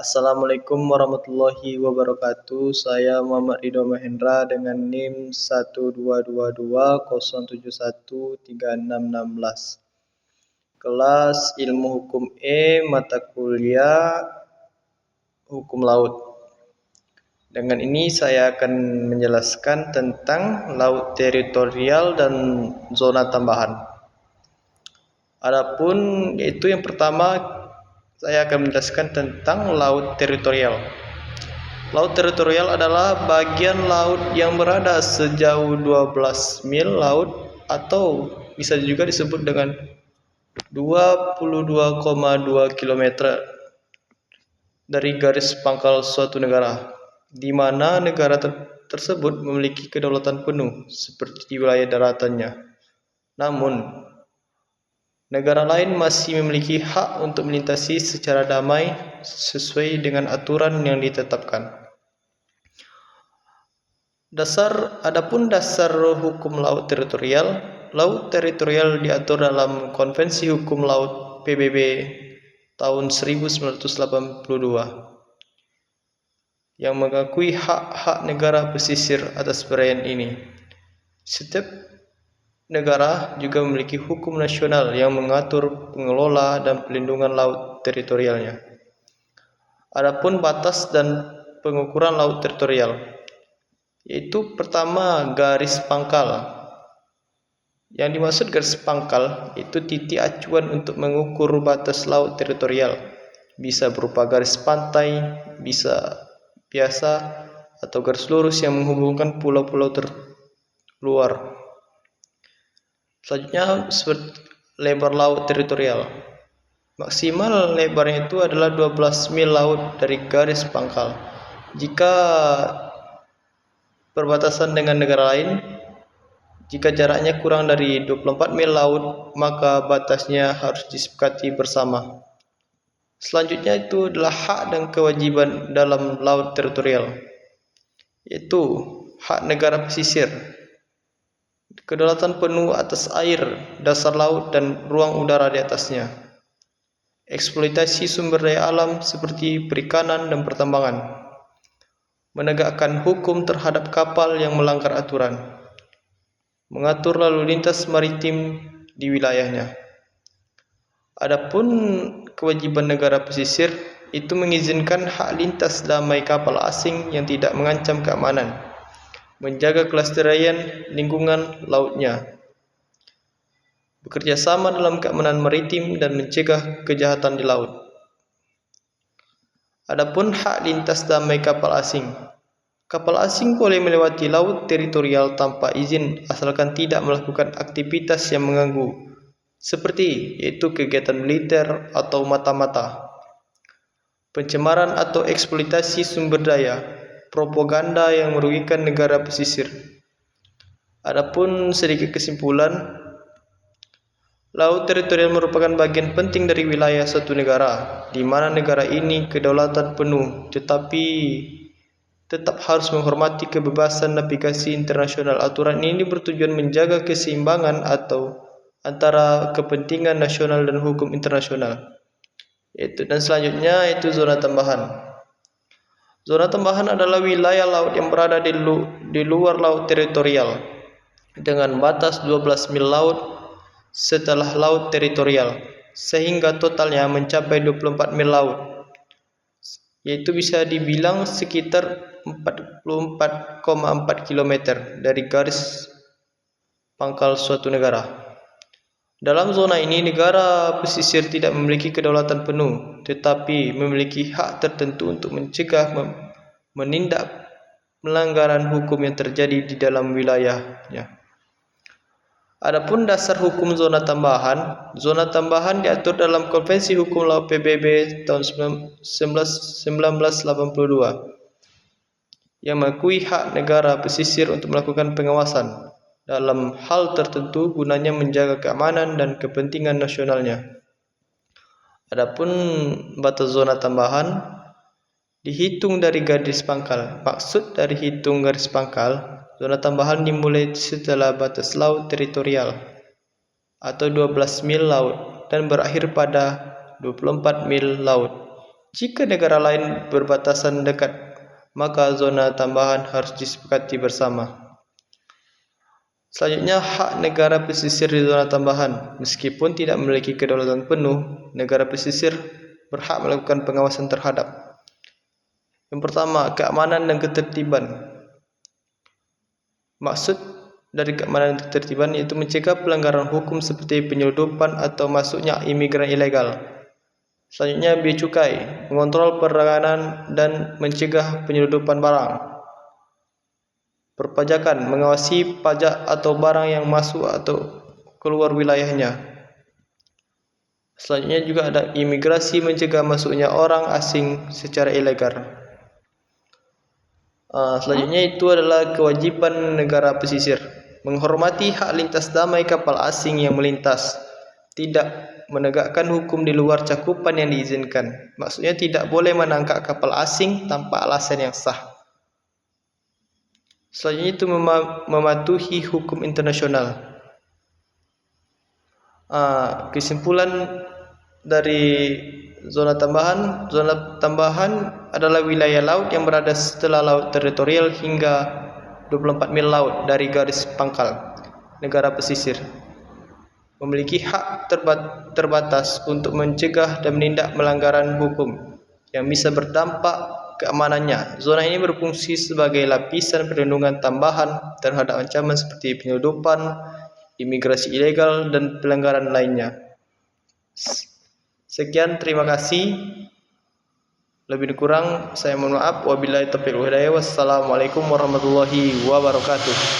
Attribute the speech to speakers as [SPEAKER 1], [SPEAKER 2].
[SPEAKER 1] Assalamualaikum warahmatullahi wabarakatuh. Saya Muhammad Ridho Mahendra dengan NIM 12220713616. Kelas Ilmu Hukum E, mata kuliah Hukum Laut. Dengan ini saya akan menjelaskan tentang laut teritorial dan zona tambahan. Adapun yaitu yang pertama, saya akan menjelaskan tentang laut teritorial. Laut teritorial adalah bagian laut yang berada sejauh 12 mil laut atau bisa juga disebut dengan 22,2 km dari garis pangkal suatu negara, di mana negara tersebut memiliki kedaulatan penuh seperti wilayah daratannya. Namun, negara lain masih memiliki hak untuk melintasi secara damai sesuai dengan aturan yang ditetapkan. Adapun dasar hukum laut teritorial. Laut teritorial diatur dalam Konvensi Hukum Laut PBB tahun 1982 yang mengakui hak-hak negara pesisir atas perairan ini. Setiap negara juga memiliki hukum nasional yang mengatur pengelola dan pelindungan laut teritorialnya. Adapun batas dan pengukuran laut teritorial, yaitu pertama garis pangkal. Yang dimaksud garis pangkal itu titik acuan untuk mengukur batas laut teritorial. Bisa berupa garis pantai, bisa biasa, atau garis lurus yang menghubungkan pulau-pulau terluar. Selanjutnya, lebar laut teritorial. Maksimal lebarnya itu adalah 12 mil laut dari garis pangkal. Jika berbatasan dengan negara lain, jika jaraknya kurang dari 24 mil laut, maka batasnya harus disepakati bersama. Selanjutnya itu adalah hak dan kewajiban dalam laut teritorial, yaitu hak negara pesisir, kedaulatan penuh atas air, dasar laut, dan ruang udara di atasnya. Eksploitasi sumber daya alam seperti perikanan dan pertambangan. Menegakkan hukum terhadap kapal yang melanggar aturan. Mengatur lalu lintas maritim di wilayahnya. Adapun kewajiban negara pesisir itu mengizinkan hak lintas damai kapal asing yang tidak mengancam keamanan, menjaga kelestarian lingkungan lautnya, bekerja sama dalam keamanan maritim dan mencegah kejahatan di laut. Adapun hak lintas damai kapal asing. Kapal asing boleh melewati laut teritorial tanpa izin asalkan tidak melakukan aktivitas yang mengganggu, seperti yaitu kegiatan militer atau mata-mata, pencemaran atau eksploitasi sumber daya, propaganda yang merugikan negara pesisir. Adapun sedikit kesimpulan, laut teritorial merupakan bagian penting dari wilayah suatu negara, di mana negara ini kedaulatan penuh, tetapi tetap harus menghormati kebebasan navigasi internasional. Aturan ini bertujuan menjaga keseimbangan antara kepentingan nasional dan hukum internasional. Dan selanjutnya itu zona tambahan. Zona tambahan adalah wilayah laut yang berada di luar laut teritorial dengan batas 12 mil laut setelah laut teritorial, sehingga totalnya mencapai 24 mil laut, yaitu bisa dibilang sekitar 44,4 km dari garis pangkal suatu negara. Dalam zona ini, negara pesisir tidak memiliki kedaulatan penuh, tetapi memiliki hak tertentu untuk mencegah menindak pelanggaran hukum yang terjadi di dalam wilayahnya. Adapun dasar hukum zona tambahan diatur dalam Konvensi Hukum Laut PBB tahun 1982 yang mengakui hak negara pesisir untuk melakukan pengawasan dalam hal tertentu gunanya menjaga keamanan dan kepentingan nasionalnya. Adapun batas zona tambahan dihitung dari garis pangkal. Maksud dari hitung garis pangkal, zona tambahan dimulai setelah batas laut teritorial atau 12 mil laut dan berakhir pada 24 mil laut. Jika negara lain berbatasan dekat, maka zona tambahan harus disepakati bersama. Selanjutnya, hak negara pesisir di zona tambahan. Meskipun tidak memiliki kedaulatan penuh, negara pesisir berhak melakukan pengawasan terhadap: yang pertama, keamanan dan ketertiban. Maksud dari keamanan dan ketertiban yaitu mencegah pelanggaran hukum seperti penyeludupan atau masuknya imigran ilegal. Selanjutnya, bea cukai, mengontrol perdagangan dan mencegah penyeludupan barang. Perpajakan, mengawasi pajak atau barang yang masuk atau keluar wilayahnya. Selanjutnya juga ada imigrasi, mencegah masuknya orang asing secara ilegal. Selanjutnya itu adalah kewajiban negara pesisir: menghormati hak lintas damai kapal asing yang melintas, tidak menegakkan hukum di luar cakupan yang diizinkan. Maksudnya tidak boleh menangkap kapal asing tanpa alasan yang sah. Selanjutnya itu mematuhi hukum internasional. Kesimpulan dari zona tambahan adalah wilayah laut yang berada setelah laut teritorial hingga 24 mil laut dari garis pangkal negara pesisir. Memiliki hak terbatas untuk mencegah dan menindak pelanggaran hukum yang bisa berdampak keamanannya. Zona ini berfungsi sebagai lapisan perlindungan tambahan terhadap ancaman seperti penyeludupan, imigrasi ilegal, dan pelanggaran lainnya. Sekian, terima kasih. Lebih kurang saya mohon maaf. Wabillahi taufiq wal hidayah. Wassalamualaikum warahmatullahi wabarakatuh.